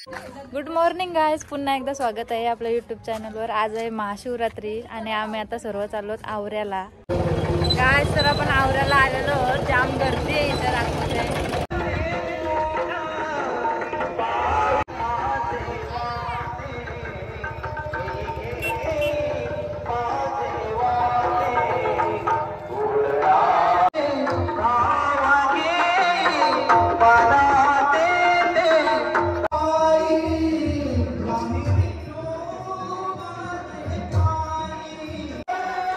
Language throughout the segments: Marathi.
गुड मॉर्निंग गाईज, पुन्हा एकदा स्वागत आहे आपल्या यूट्यूब चॅनलवर। आज आहे महाशिवरात्री आणि आम्ही आता सर्व चाललो आवऱ्याला। गाईज तर आपण आवऱ्याला आलेलो, जाम गर्दी आहे इथे रात्री।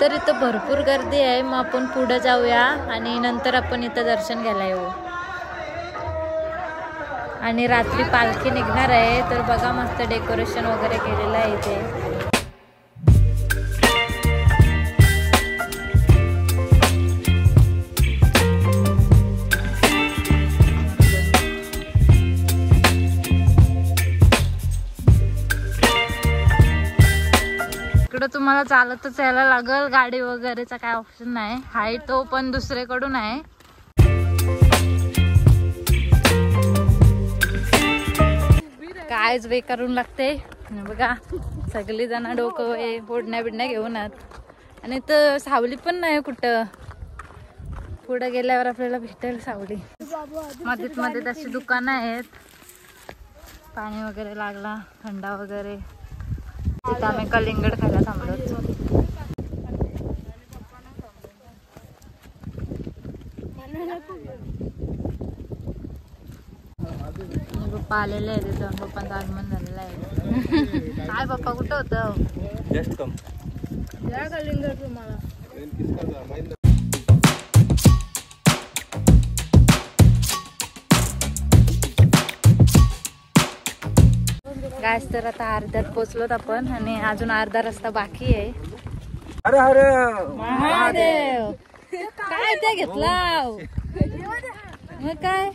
तर इथं भरपूर गर्दी आहे, मग आपण पुढे जाऊया आणि नंतर आपण इथं दर्शन घ्यायला येऊ। आणि रात्री पालखी निघणार आहे, तर बघा मस्त डेकोरेशन वगैरे केलेलं आहे इथे। तुम्हाला चालतच यायला लागल, गाडी वगैरेचा काय ऑप्शन नाही। हाय तो पण दुसरीकडून आहे। कायच बेकारून लागते बघा, सगळी जण डोकं फोडण्या बिडण्या घेऊनच। आणि तर सावली पण नाही कुठं, पुढे गेल्यावर आपल्याला भेटेल सावली। मध्येच मध्ये अशी दुकानं आहेत, पाणी वगैरे लागला, थंडा वगैरे। तिथं आम्ही कलिंगड खायला थांबलो। पप्पा आलेले आहे तिथं, पप्पांचं आगमन झालेलं आहे। काय पप्पा कुठं होतं? कलिंगड तुम्हाला गाइस, तर आता अर्ध्यात पोहोचलोत आपण आणि अजून अर्धा रस्ता बाकी आहे। अरे अरे महादेव काय ते घेतला मग काय?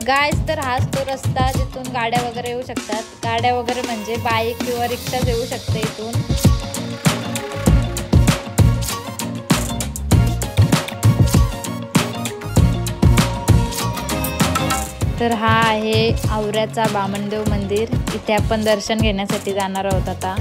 गाइस, तर हाच तो रस्ता जिथून गाड्या वगैरे येऊ शकतात। गाड्या वगैरे म्हणजे बाईक किंवा रिक्षा येऊ शकते इथून। तर हा आहे आवऱ्याचा बामणदेव मंदिर, इथे आपण दर्शन घेण्यासाठी जाणार आहोत आता।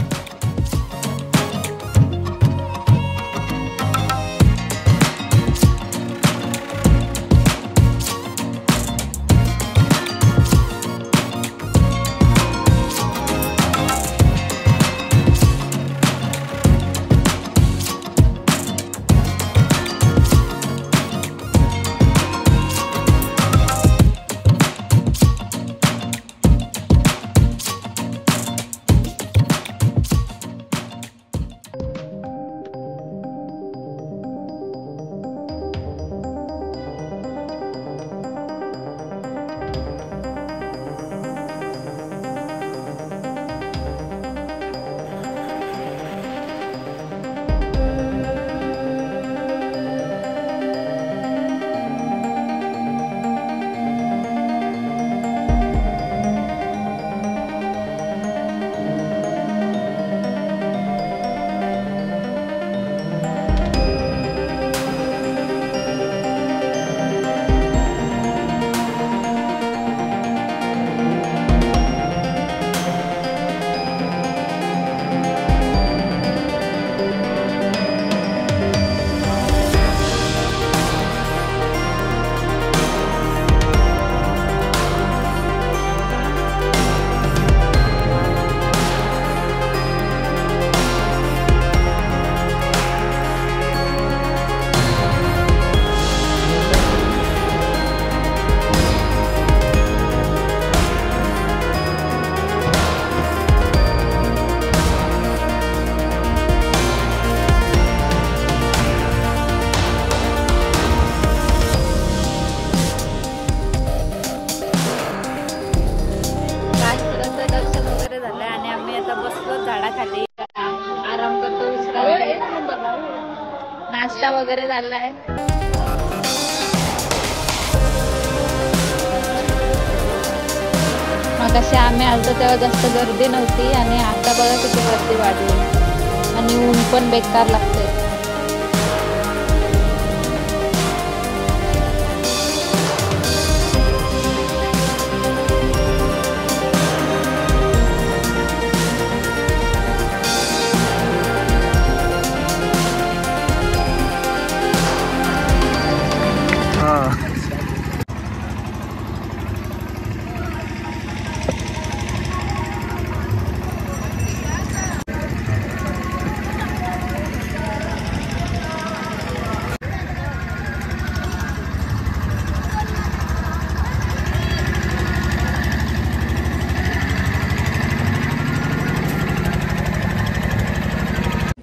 नाश्ता वगैरे झालाय। मगाशी आम्ही आलतो तेव्हा जास्त गर्दी नव्हती आणि आता बघा किती गर्दी वाढली आणि ऊन पण बेकार लागते.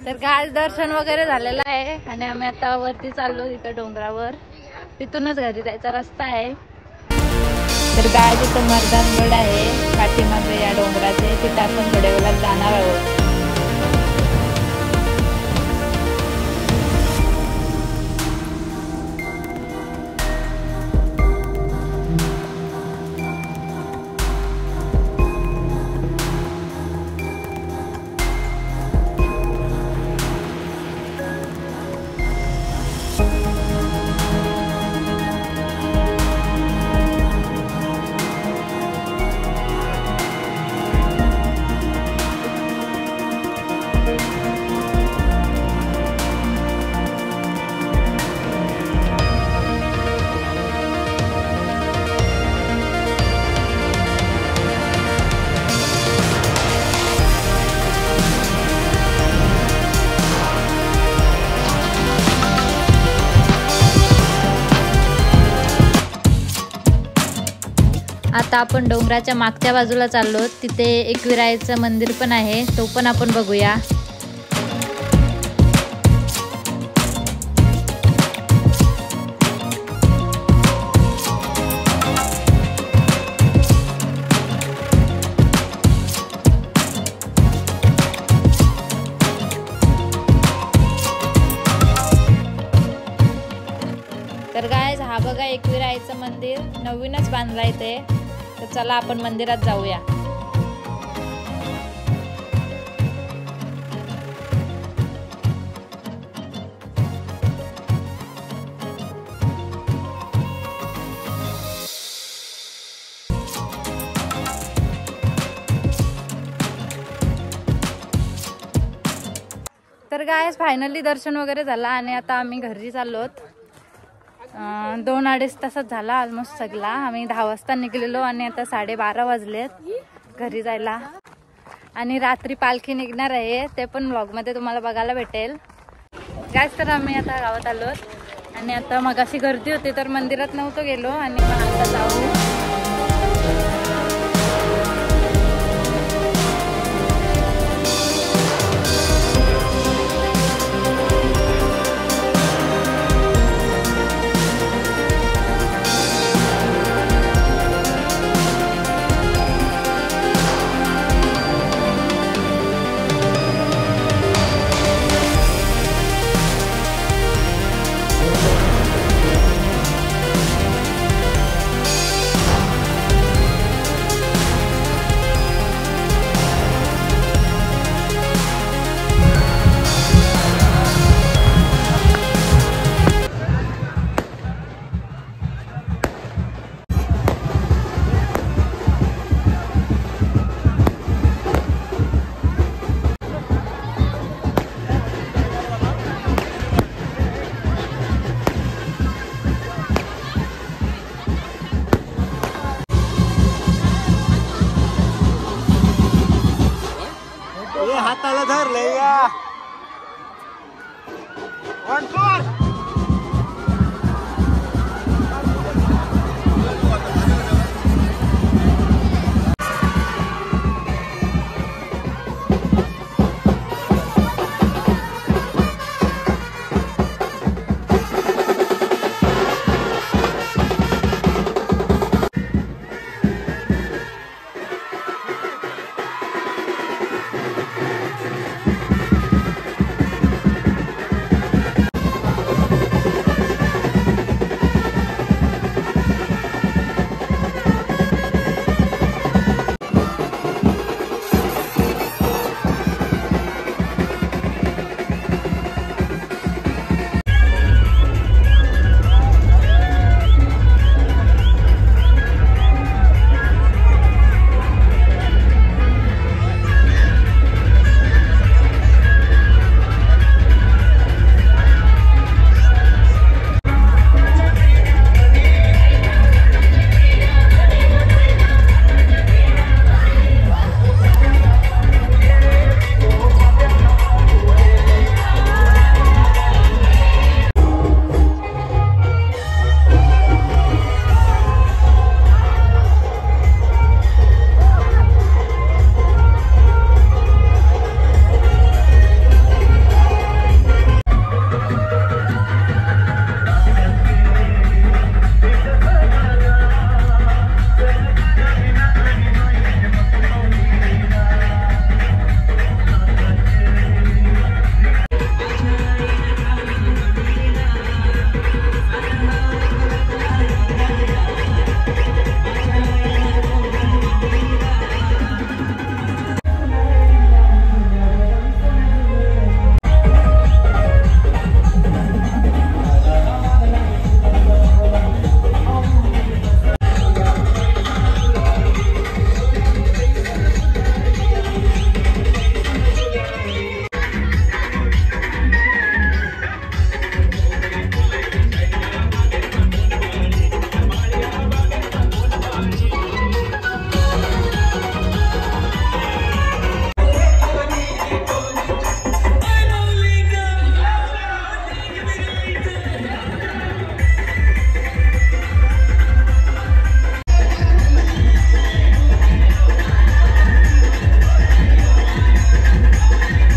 तर गाय दर्शन वगैरे झालेलं आहे आणि आम्ही आता वरती चाललो तिथं डोंगरावर. तिथूनच घरी जायचा रस्ता आहे. तर गाय तिथं मर्दानगड आहे पाठीमागे या डोंगराचे, तिथं आपण थोड्या वेळात जाणार आहोत. आता आपण डोंगराच्या मागच्या बाजूला चाललो, तिथे एकविरायचं मंदिर पण आहे, तो पण आपण बघूया. तर गाइस हा बघा एकविरायचं मंदिर नवीनच बांधलाय ते. तर चला आपण मंदिरात जाऊया. तर गाइस फायनली दर्शन वगैरे झाला आणि आता आम्ही घरी चाललोत. 2-2.5 तासात झाला ऑलमोस्ट सगळा. आम्ही 10 वाजता निघलेलो आणि आता 12:30 वाजलेत घरी जायला. आणि रात्री पालखी निघणार आहे, ते पण व्लॉगमध्ये तुम्हाला बघायला भेटेल. गाइस तर आम्ही आता गावात आलोत आणि आता मगाशी गर्दी होती तर मंदिरात नव्हतो गेलो आणि आता जाऊ. हाताला धरलंय या. आहे.